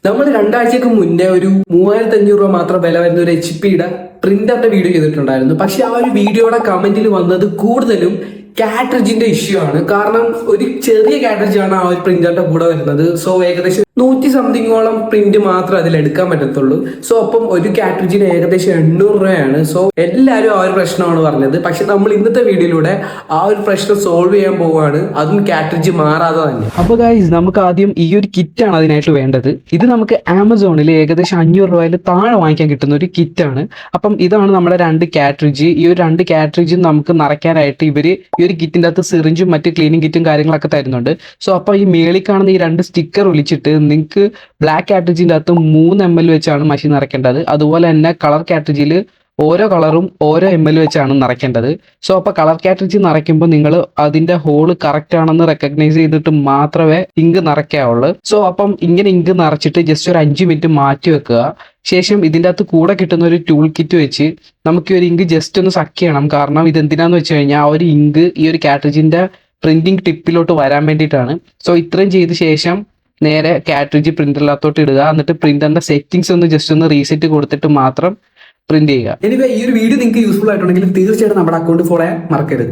നമ്മൾ രണ്ടാഴ്ചക്ക് മുന്നേ ഒരു 3500 രൂപ മാത്രം വില വരുന്ന ഒരു HP-യുടെ പ്രിന്ററിന്റെ വീഡിയോ ചെയ്തിട്ടുണ്ടായിരുന്നു. പക്ഷെ ആ ഒരു വീഡിയോയുടെ കമന്റിൽ വന്നത് കൂടുതലും കാട്രിഡ്ജിന്റെ ഇഷ്യൂ ആണ്. കാരണം ഒരു ചെറിയ കാട്രിഡ്ജ് ആണ് ആ ഒരു പ്രിന്ററിന്റെ കൂടെ വരുന്നത്. സോ ഏകദേശം 100 സംതിങ്ങോളം പ്രിന്റ് മാത്രം അതിൽ എടുക്കാൻ പറ്റത്തുള്ളൂ. സോ അപ്പം ഒരു കാട്രിഡ്ജിന് ഏകദേശം 800 രൂപയാണ്. സോ എല്ലാവരും ആ ഒരു പ്രശ്നമാണ് പറഞ്ഞത്. പക്ഷെ നമ്മൾ ഇന്നത്തെ വീഡിയോയിലൂടെ ആ ഒരു പ്രശ്നം സോൾവ് ചെയ്യാൻ പോവുകയാണ്, അതും കാട്രിഡ്ജ് മാറാതെ തന്നെ. അപ്പോൾ ഗൈസ്, നമുക്ക് ആദ്യം ഈ ഒരു കിറ്റാണ് അതിനായിട്ട് വേണ്ടത്. ഇത് നമുക്ക് ആമസോണിൽ ഏകദേശം 500 രൂപയിൽ താഴെ വാങ്ങിക്കാൻ കിട്ടുന്ന ഒരു കിറ്റാണ്. അപ്പം ഇതാണ് നമ്മുടെ 2 കാട്രിഡ്ജ്. ഈ ഒരു 2 കാട്രിഡ്ജും നമുക്ക് നിറയ്ക്കാനായിട്ട് ഇവര് ഈ ഒരു കിറ്റിൻ്റെ അകത്ത് സിറിഞ്ചും മറ്റ് ക്ലീനിങ് കിറ്റും കാര്യങ്ങളൊക്കെ തരുന്നുണ്ട്. സോ അപ്പോൾ ഈ മേളിൽ കാണുന്ന ഈ 2 സ്റ്റിക്കർ ഒളിച്ചിട്ട് നിങ്ങൾക്ക് ബ്ലാക്ക് കാട്രിഡ്ജിൻ്റെ അകത്ത് 3 ml വെച്ചാണ് മഷി നിറയ്ക്കേണ്ടത്. അതുപോലെ തന്നെ കളർ കാട്രിഡ്ജിൽ ഓരോ കളറും ഓരോ ml വെച്ചാണ് നിറയ്ക്കേണ്ടത്. സോ അപ്പോൾ കളർ കാട്രിഡ്ജ് നിറയ്ക്കുമ്പോൾ നിങ്ങൾ അതിൻ്റെ ഹോള് കറക്റ്റ് ആണെന്ന് റെക്കഗ്നൈസ് ചെയ്തിട്ട് മാത്രമേ ഇങ്ക് നിറയ്ക്കാവുള്ളൂ. സോ അപ്പം ഇങ്ങനെ ഇങ്ക് നിറച്ചിട്ട് ജസ്റ്റ് ഒരു 5 മിനിറ്റ് മാറ്റി വെക്കുക. ശേഷം ഇതിൻ്റെ അകത്ത് കൂടെ കിട്ടുന്ന ഒരു ടൂൾ കിറ്റ് വെച്ച് നമുക്ക് ഈ ഒരു ഇങ്ക് ജസ്റ്റ് ഒന്ന് സക്ക് ചെയ്യണം. കാരണം ഇതെന്തിനാന്ന് വെച്ച് കഴിഞ്ഞാൽ ആ ഒരു ഇങ്ക് ഈ ഒരു കാട്രിഡ്ജിൻ്റെ പ്രിന്റിംഗ് ടിപ്പിലോട്ട് വരാൻ വേണ്ടിയിട്ടാണ്. സോ ഇത്രയും ചെയ്ത ശേഷം നേരെ കാട്രിഡ്ജ് പ്രിന്ററിനകത്തോട്ട് ഇടുക. എന്നിട്ട് പ്രിന്ററിന്റെ സെറ്റിംഗ്സ് ഒന്ന് ജസ്റ്റ് ഒന്ന് റീസെറ്റ് കൊടുത്തിട്ട് മാത്രം പ്രിന്റ് ചെയ്യുക. എനിവേ ഈ ഒരു വീഡിയോ നിങ്ങൾക്ക് യൂസ്ഫുൾ ആയിട്ടുണ്ടെങ്കിൽ തീർച്ചയായിട്ടും നമ്മുടെ അക്കൗണ്ട് ഫോളോ ചെയ്യാൻ മറക്കരുത്.